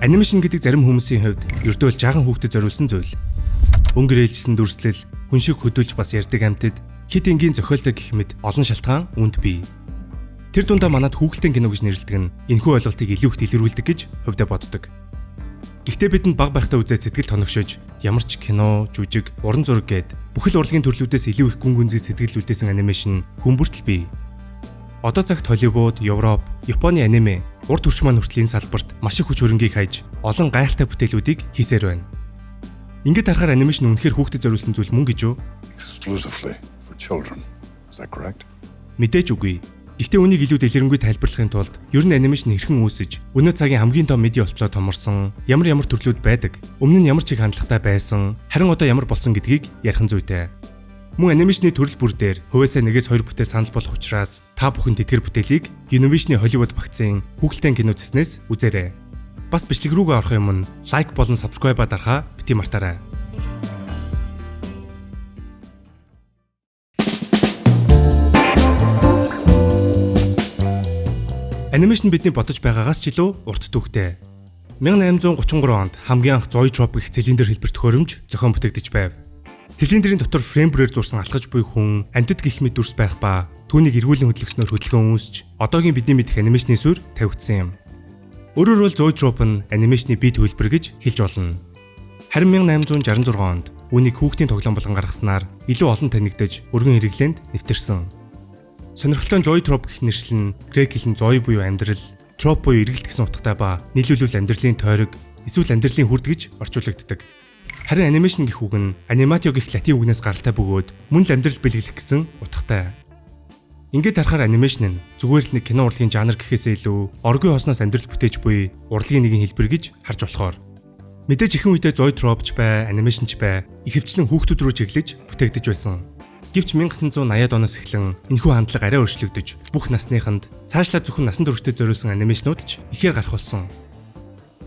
Анимашн гэдэг зарим хүмүүсийн хувьд ердөө л жаахан хүүхдэд зориулсан зүйл. Өнгөр ээлжсэн дүрслэл, хүн шиг хөдөлж бас ярьдаг амьтад, хит энгийн зохиолтой гэх мэт олон шалтгаан үүнд бий. Тэр дундаа манад хүүхэлдэйн кино гэж нэрлэдэг нь энэхүү ойлголтыг илүү их дэлгэрүүлдэг гэж хувьдаа боддог. Гэхдээ бидэнд баг байхдаа үзээд сэтгэл тоногшож, ямар ч кино, жүжиг, уран зураг гээд бүхэл урлагийн төрлүүдээс илүү их гүн гүнзгий сэтгэл үлдээсэн анимашн хүмүүртэл бий. Одоо цагт Холливуд, Европ, Японы аниме, урд төрч маань хүртэл энэ салбарт маш их хүч хөрөнгийг хайж, олон гайхалтай бүтээлүүдийг хийсээр байна. Ингээд харахаар анимашн үнэхээр хүүхдэд зориулсан зүйл мөн гэж үү? Exclusively for children. Is that correct? Мэдээж үгүй. Гэхдээ үнийг илүү дэлгэрэнгүй тайлбарлахын тулд ер нь анимашн хэрхэн үүсэж, өнөө цагийн хамгийн том медиа болцоо томорсон, ямар төрлүүд байдаг, өмнө нь ямар чиг хандлагатай байсан, харин одоо ямар болсон гэдгийг ярих зүйтэй. Мөн анимашны төрөл бүр дээр хувьяасаа 1-2 бүтээл санал болох учраас та бүхэн тэтгэр бүтээлийг Univision-ы Hollywood багцын хүүхэлдэйн кино зэснээс үзээрэй. Бас бичлэг рүүгээ орох юм нь лайк болон subscribe-а дарахаа бити мартаарай. Анимашн бидний бодож байгаагаас ч илүү урт түүхтэй. 1833 онд хамгийн анх Zoetrope гэх цилиндр хэлбэр төхөөрөмж зохион бүтээгдэж байв. Цилиндрийн дотор фрейм бүрээр зурсан алхаж буй хүн, амьтад гих мэт дүрс байх ба түүнийг эргүүлэн хөдөлгснөөр хөдөлгөөн үүсч одоогийн бидний мэдэх анимашны сүр тавигдсан юм. Өөрөөр хэлбэл Zoetrope нь анимашны бие төлбөр гэж хэлж болно. Харин 1866 онд үүнийг хүүхдийн тоглоом болгон гаргаснаар илүү олон танигдаж өргөн хэрэглээнд нэвтэрсэн. Сонирхолтой Zoetrope гэх нэршил нь грек хэлний Zoe буюу амьдрал, Trope буюу эргэлт гэсэн утгатай ба нийлүүлвэл амьдралын тойрог, эсвэл амьдралын хүрд гэж орчуулагддаг. Харин анимашн гэх үг нь аниматио гэх латин үгнээс гаралтай бөгөөд мөн л амьдрал бэлгэлэх гэсэн утгатай. Ингээд харахаар анимашн нь зүгээр л нэг кино урлагийн жанр гэхээсээ илүү оргийн хосноос амьдрал бүтээж буй урлагийн нэгэн хэлбэр гэж харж болохоор. Мэдээж ихэнх үедээ Zoetrope ч бай, анимашн ч бай, ихэвчлэн хүүхдүүд рүү чиглэж бүтээгдэж байсан. Гэвч 1980-аад оноос эхлэн энэхүү хандлага арай өөрчлөгдөж, бүх насныханд цаашлаа зөвхөн насан туршид зориулсан анимашнууд ч ихээр гарах болсон.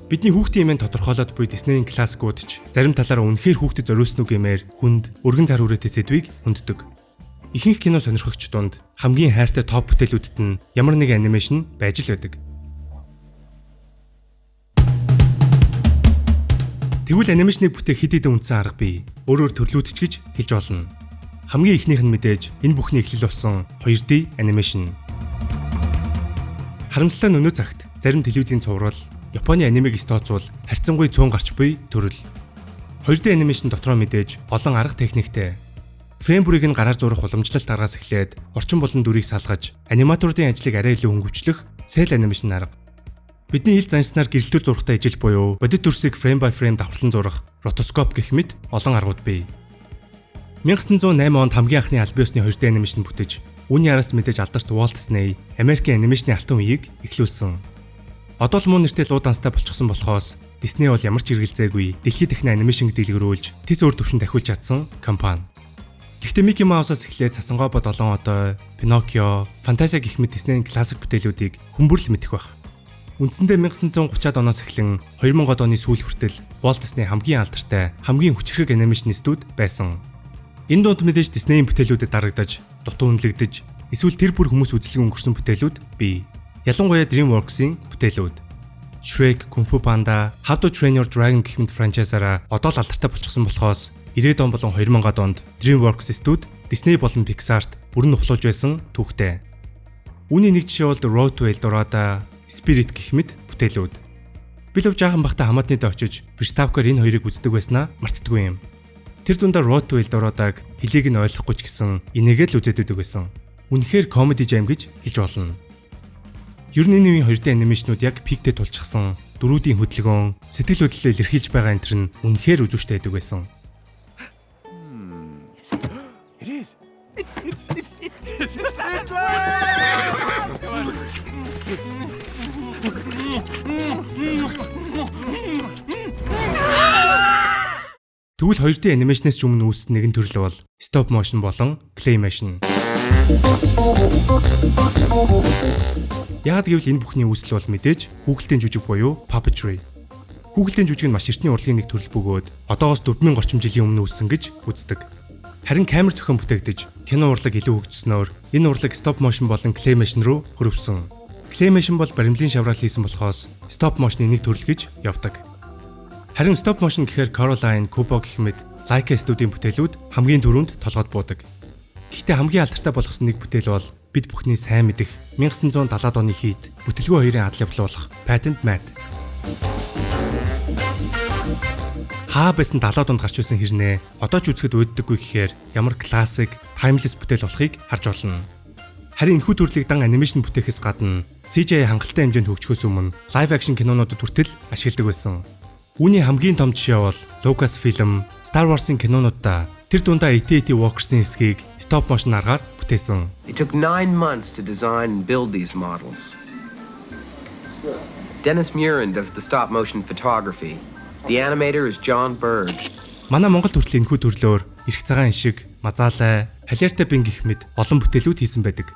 Бидний хүүхдийн имэн тодорхойлоод буй Disney-ийн классикууд ч зарим талаараа үнэхээр хүүхдэд зориулсан үг гэмээр хүнд, өргөн зар хүрээтэй сэдвийг хүнддэг. Ихэнх кино сонирхогч дунд хамгийн хайртай топ бүтээлүүдэд нь ямар нэгэн анимашн байж л байдаг. Тэгвэл анимашныг бүтээх хэд хэдэн үндсэн арга бий. Өөрөөр төрлүүд ч гэж хэлж болно. Хамгийн ихнийх нь мэдээж энэ бүхний эхлэл болсон 2D анимашн. Харамсалтай нь өнөө цагт зарим телевизийн цуврал Японы анимыг тооцвол харьцангуй цөөн гарч буй төрөл. 2D анимашн дотроо мэдээж олон арга техниктэй. Фрейм бүрийг нь гараар зурах уламжлалт аргаас эхлээд орчин болон дүрийг салгаж, аниматоруудын ажлыг арай илүү хөнгөвчлөх cel анимашн арга. Бидний хэл занснаар гэрэлтүүр зурхтай ижил буюу бодит дүрсийг фрейм by фрейм давхарлан зурах ротоскоп гэх мэт олон аргууд бий. 1908 онд хамгийн анхны аль биесны 2D анимашн бүтэж, үүний араас мэдээж алдарт Walt Disney Америкийн анимашны алтан үеийг эхлүүлсэн. Одоо л мөн нэртэй луу данстай болчихсон болохоос Disney бол ямар ч хэрэгэлзээгүй дэлхийд дахин анимашн дэлгэрүүлж тис өөр төвшөнд ахиулж чадсан компани. Гэхдээ Mickey Mouse-аас эхлээд Цасангой бод олон одой, Pinocchio, Fantasia гэх мэт Disney-ийн классик бүтээлүүдийг хүмүүрл мэдэх байх. Үндсэндээ 1930-аад оноос эхлэн 2000-ад оны сүүл хүртэл Walt Disney хамгийн алдартай, хамгийн хүчрхэг анимашнистүүд байсан. Энэ дунд мэдээж Disney-ийн бүтээлүүдэд дарагдаж, дутуу үнэлэгдэж, эсвэл тэр бүр хүмүүс үзлэг өнгөрсөн бүтээлүүд бий. Ялангуяа DreamWorks-ийн бүтээлүүд. Shrek, Kung Fu Panda, How to Train Your Dragon гэх мэт франчайзаараа одоо л алдартай болчихсон болохоос 90-ад он болон 2000-ад онд DreamWorks студ Disney болон Pixar-т бүрэн нухлуулж байсан түүхтэй. Үүний нэг жишээ бол Road to El Dorado, Spirit гэх мэт бүтээлүүд. Би л жаахан бахта хамаатныдаа очиж Приставкаар энэ хоёрыг үздэг байснаа мартдаггүй юм. Тэр дундаа Road to El Dorado-г хэлийг нь ойлгохгүй ч гэсэн энийгээ л үзээд байдаг байсан. Үнэхээр comedy jam гэж хэлж болно. Ер нь энэ үеийн 2D анимашнууд яг пиктэй тулчихсан, дөрүүдийн хөдөлгөөн, сэтгэл хөдлөлөө илэрхийлж байгаа энэ төр нь үнэхээр үзүүштэй байдаг байсан. Тэгвэл 2D анимашнээс ч өмнө үүссэн нэгэн төрөл бол stop motion болон claymation. Яг гэвэл энэ бүхний үүсэл бол мэдээж хүүхэлдэйн жүжиг буюу puppetry. Хүүхэлдэйн жүжиг нь маш эртний урлагийн нэг төрөл бөгөөд одоогоос 4000 орчим жилийн өмнө үүссэн гэж үздэг. Харин камер зохион бүтээгдэж кино урлаг илүү хөгжснөөр энэ урлаг stop motion болон claymation руу хөрвсөн. Claymation бол баримлын шаврал хийсэн болохоос stop motion-ы нэг төрөл гэж явдаг. Харин stop motion гэхээр Coraline, Kubo гэх мэт Laika студийн бүтээлүүд хамгийн түрүүнд толгойд буудаг. Гэхдээ хамгийн алдартай болгосон нэг бүтээл бол бид бүхний сайн мэдэх 1970-ад оны хит бүтэлгүй хоёрын адал явуулах Patent Mat. Байсан 70-ад онд гарч ирсэн хэрнээ одоо ч үзэхэд өөддөггүй гэхээр ямар классик, timeless бүтээл болохыг харж болно. Харин энэхүү төрлийг дан анимашн бүтээхээс гадна CGI хангалттай хэмжээнд хөгжихөөс өмнө live action кинонуудад хүртэл ашигладаг байсан. Үүний хамгийн том жишээ бол Lucasfilm, Star Wars-ын кинонуудаа тэр дундаа AT-AT Walkers-ын эсгийг stop motion аргаар бүтээсэн. It took 9 months to design and build these models. Dennis Murin does the stop motion photography. The animator is John Bird. Манай Монгол төрлийн энэхүү төрлөөр эрх цагаан ишиг, мазаалай, халиартай бин гэх мэт олон бүтээлүүд хийсэн байдаг.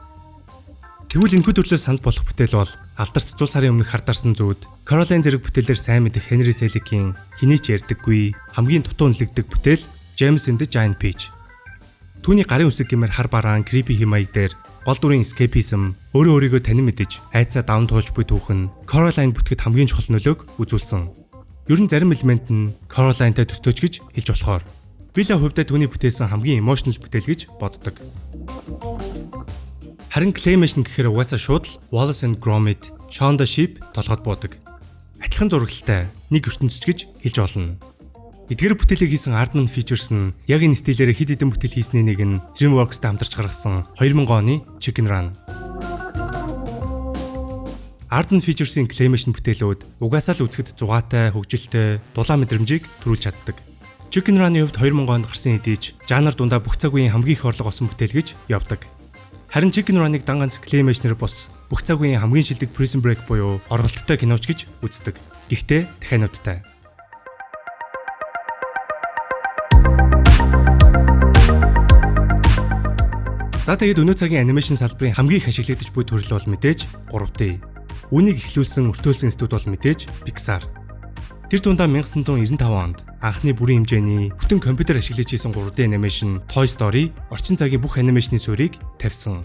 Тэгвэл энэхүү төрлөөс санал болох бүтээл бол алдарт 100 сарын өмнөх хардарсан зүүд Coraline зэрэг бүтээлээр сайн мэдэх Henry Selick-ийн хэний ч ярьдаггүй хамгийн дутуу үнэлэгдэх бүтээл James and the Giant Peach. Түүний гарын үсэг гэмээр хар бараан creepy химаяг дээр гол дүрийн escapism өөрийгөө танин мэдэж айцаа даван туулж буй түүхэн Coraline бүтгэд хамгийн чухал нөлөөг үзүүлсэн. Ер нь зарим элемент нь Coraline-тай төстөөж гэж хэлж болохоор би л хувьдаа түүний бүтээсэн хамгийн emotional бүтээл гэж боддог. Харин Claymation гэхээр угаасаа шууд Wallace and Gromit, Shaun the Sheep толгойд буудаг. Адилхан зурагтай нэг ертөнцч гэж хэлж олно. Эдгээр бүтээлийг хийсэн Aardman Features нь яг энэ стилээр хэд хэдэн бүтээл хийсний нэг нь DreamWorks-тай хамтарч гаргасан 2000 оны Chicken Run. Aardman Features-ийн Claymation бүтээлүүд угаасаа л үзэхэд зугаатай, хөгжилтэй, дулаан мэдрэмжийг төрүүлж чаддаг. Chicken Run-ы хувьд 2000 онд гарсан хэдий жанр дундаа бүх цаг үеийн хамгийн их орлого олсон бүтээл гэж явдаг. Харин Chicken Run-ыг дан ганц Claymation-ээр бос бүх цаг үеийн хамгийн шилдэг Prison Break буюу оргилттой киноч гэж үздэг. Гэхдээ дахиануудтай. За тэгээд өнөө цагийн анимашн салбарын хамгийн их ашиглагдаж буй төрөл бол мэдээж 3D. Үүнийг эхлүүлсэн өртөөлсөн студи бол мэдээж Pixar. Тэр дундаа 1995 онд анхны бүрийн хэмжээний бүтэн компьютер ашиглаж хийсэн 3D анимашн Toy Story орчин цагийн бүх анимашны суурийг тавьсан.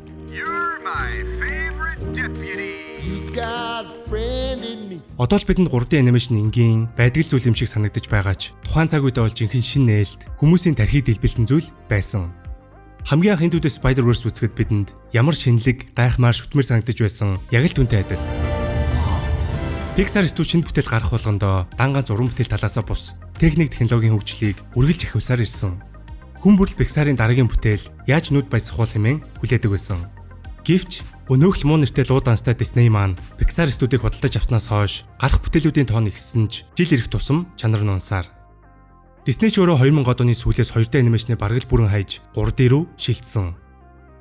Одоо л бидэнд 3D анимашн энгийн байдал зүйл юм шиг санагдаж байгаа ч тухайн цаг үедээ бол жинхэнэ шин нээлт хүмүүсийн тархийг дэлбэлсэн зүйл байсан. Хамгийн анх энэ дүүдээ Spider-Verse үзэхэд бидэнд ямар шинэлэг, гайхмаар шүтмэр санагдаж байсан яг л түүнтэй адил. Pixar студи шинэ бүтээл гарах болгондоо дан ганц уран бүтээл талаасаа бус техник технологийн хөгжлийг үргэлж ахиусаар ирсэн. Хүн бүр Pixar-ын дараагийн бүтээл яаж нүд баясах бол хэмээн хүлээдэг байсан. Гэвч өнөөх л муу нэртэй луу данстай Disney маань Pixar студийг худалдаж авснаас хойш гарах бүтээлүүдийн тоон ихссэн ч жил ирэх тусам чанар нь унсаар. Disney ч өөрөө 2000-ад оны сүүлээс 2D анимашны бараг л бүрэн хайж 3D рүү шилжсэн.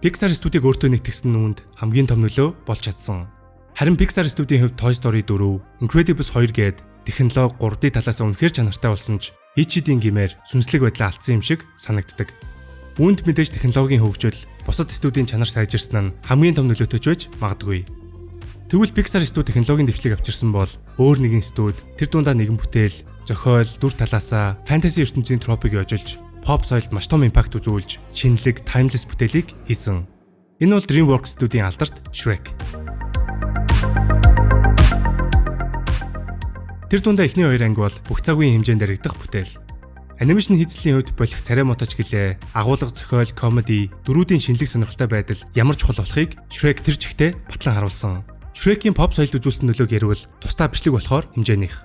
Pixar студийг өөртөө нэгтгэсэн үүнд хамгийн том нөлөө болж чадсан. Харин Pixar студийн хувьд Toy Story 4, Incredibles 2 гээд технологи 3D талаас нь үнэхээр чанартай болсон ч HD-ийн гэмээр сүнслэг байдлаа алдсан юм шиг санагддаг. Үүнд мэдээж технологийн хөгжил, бусад студийн чанар сайжирсан нь хамгийн том нөлөөтэй ч байж магадгүй. Тэгвэл Pixar студи технологийн дэвшлиг авчирсан бол өөр нэгэн студи тэр дундаа нэгэн бүтээл, зохиол, дүр талаасаа фэнтези ертөнцийн тропыг яжулж, pop соёлд маш том импакт үзүүлж, шинэлэг, timeless бүтээлийг хийсэн. Энэ бол DreamWorks студийн алдарт Shrek. Тэр дундаа эхний хоёр анги бол бүх цаг үеийн хэмжээнд яригдах бүтээл. Анимашн хийцлийн хувьд болох царай моточ гэлээ, агуулга зохиол, комеди, дөрүүдийн шинэлэг сонирхолтой байдал ямар чухал болохыг Shrek тэр чигтээ батлан харуулсан. Shrek-ийн pop соёлд үзүүлсэн нөлөөг ярил тусдаа бичлэг болохоор хэмжээнийх.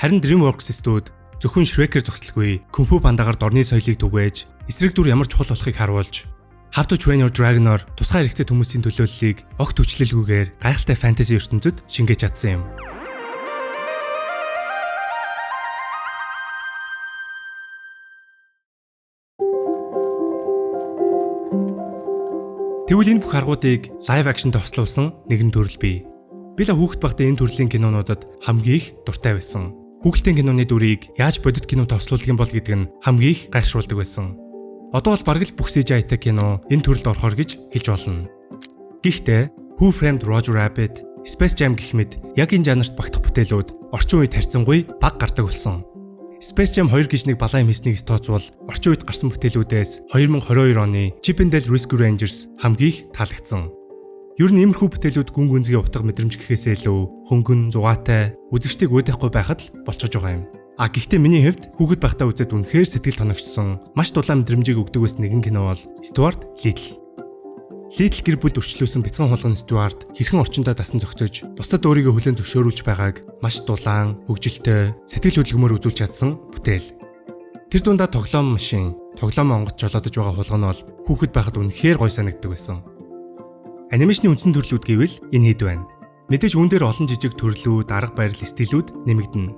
Харин DreamWorks студи зөвхөн Shrek-ээр зогсолгүй, Kung Fu Panda-гаар дорны соёлыг түгээж, эсрэг дүр ямар чухал болохыг харуулж, How to Train Your Dragon-оор тусгай хэрэгцээ хүмүүсийн төлөөллийг огт хүчлэлгүйгээр гайхалтай фэнтези ертөнцид шингээж чадсан юм. Тэгвэл энэ бүх аргуудыг live action-д хослуулсан нэгэн төрөл бий. Би л хүүхэд багтаа энэ төрлийн кинонуудад хамгийн их дуртай байсан. Хүүхдийн киноны дүрийг яаж бодит кинод хослуулдаг юм бол гэдэг нь хамгийн их гайхшруулдаг байсан. Одоо бол бараг л бүх CGI-тай кино энэ төрөлд орохоор гэж хэлж болно. Гэхдээ Who Framed Roger Rabbit, Space Jam гэх мэт яг энэ жанрт багтах бүтээлүүд орчин үед харьцангуй бага гардаг болсон. Space Jam 2 гэж нэг балаан хийснийг тооцвол орчин үед гарсан бүтээлүүдээс 2022 оны Chip and Dale Rescue Rangers хамгийн их таалагдсан. Ер нь иймэрхүү бүтээлүүд гүн гүнзгий утга мэдрэмж гэхээсээ илүү хөнгөн, зугаатай, үзэгчдийг өөдөхгүй байхад л болчихж байгаа юм. Гэхдээ миний хувьд хүүхэд байхдаа үзээд үнэхээр сэтгэл тоногчсон, маш дулаан мэдрэмжийг өгдөг байсан нэгэн кино бол Стюарт Литл. Литл гэр бүлд өрчлөөсөн бяцхан хулган Стюарт хэрхэн орчиндөө дасан зохицож, бусдад өөрийгөө хүлээн зөвшөөрүүлж байгааг маш дулаан, хөгжилтэй, сэтгэл хөдлөмөр үзүүлж чадсан бүтээл. Тэр дундаа тоглоом машин, тоглоом онгоц жолоодож байгаа хулган нь бол хүүхэд байхад үнэхээр гоё санагддаг байсан. Анимашны үндсэн төрлүүд гэвэл энэ хэд байна. Мэдээж үүн дээр олон жижиг төрлүүд, арга барил, стилүүд нэмэгдэнэ.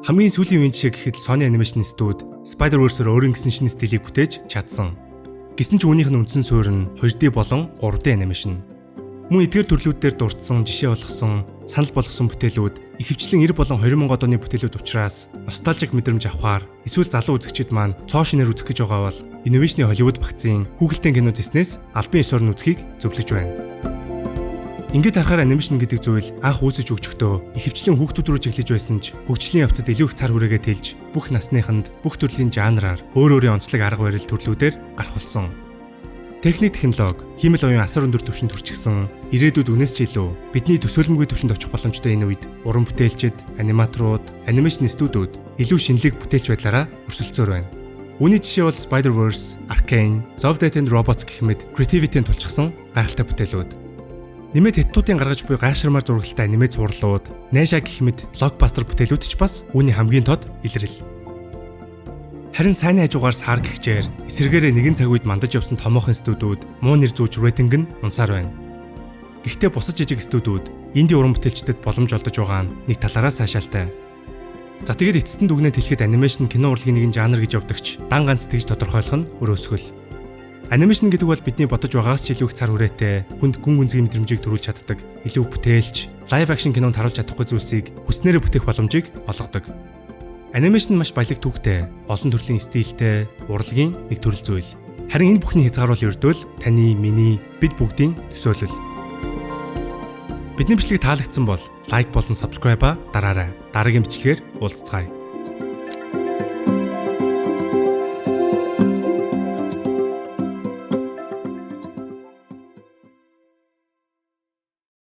Хамгийн сүүлийн үеийн жишээ гэхэд Sony Animation Studio Spider-Verse-оор өөрийн гэсэн шинэ стилийг бүтээж чадсан. Гэсэн ч үүнийх нь үндсэн суурь нь 2D болон 3D анимашн. Мөн эдгээр төрлүүд дээр дурдсан, жишээ болгосон, санал болгосон бүтээлүүд ихэвчлэн 90 болон 2000 оны бүтээлүүд учраас ностальжик мэдрэмж авахаар эсвэл залуу үзэгчид маань цоо шинээр үзэх гэж байгаа бол Innovation Hollywood багцын хүүхэлдэйн кино дэснээс албан ёсоор нь үзхийг зөвлөж байна. Ингээд харахаар анимашн гэдэг зүйл анх үүсэж өгчөхдөө ихэвчлэн хүүхдүүд рүү чиглэж байсан ч хөгжлийн явцад илүү их цар хүрээгээ тэлж бүх насныханд бүх төрлийн жанраар өөр өөрийн онцлог арга барил төрлүүдээр гарах болсон. Техник технологи, хиймэл оюун асар өндөр түвшинд хүрчихсэн ирээдүйд үнээс ч илүү бидний төсөөлмгүй түвшинд очих боломжтой энэ үед уран бүтээлчид, аниматорууд, анимашн студиуд илүү шинэлэг бүтээлч байдлаараа өрсөлдсөөр байна. Үүний жишээ бол Spider-Verse, Arcane, Love, Death and Robots гэх мэт creativity-ийн тулчсан гайхалтай бүтээлүүд. Нэмээд хэттүүдийн гаргаж буй гайхширмаар зураглалтай анимац хурлууд, найшаа гэх мэт блокбастер бүтээлүүд ч бас үүний хамгийн тод илрэл. Харин сайн хажуугаар сар гихчээр эсрэгээрээ нэгэн цаг үед мандаж явсан томоохон студиуд муу нэр зүүж рейтинг нь унсаар байна. Гэхдээ бусад жижиг студиуд инди уран бүтээлчдэд боломж олдож байгаа нь нэг талаараа сайшаалтай. За тэгээд эцэстэн дүгнэлт хэлэхэд анимашн кино урлагийн нэгэн жанр гэж явдагч дан ганц тэгж тодорхойлох нь өрөөсгөл. Анимашн гэдэг бол бидний бодож байгаагаас ч илүү их цар хүрээтэй, хүнд гүн гүнзгий мэдрэмжийг төрүүлж чаддаг, илүү бүтээлч, лайв акшн кинонд харуулж чадахгүй зүйлсийг хүснээрээ бүтээх боломжийг олгодог. Анимашн маш баялаг түүхтэй, олон төрлийн стилтэй, урлагийн нэг төрөл зүйл. Харин энэ бүхний хязгааруул ердөөл таны, миний, бид бүгдийн төсөөлөл. Бидний бичлэг таалагдсан бол лайк болон subscribe дараарай. Дараагийн бичлэгээр уулзцгаая.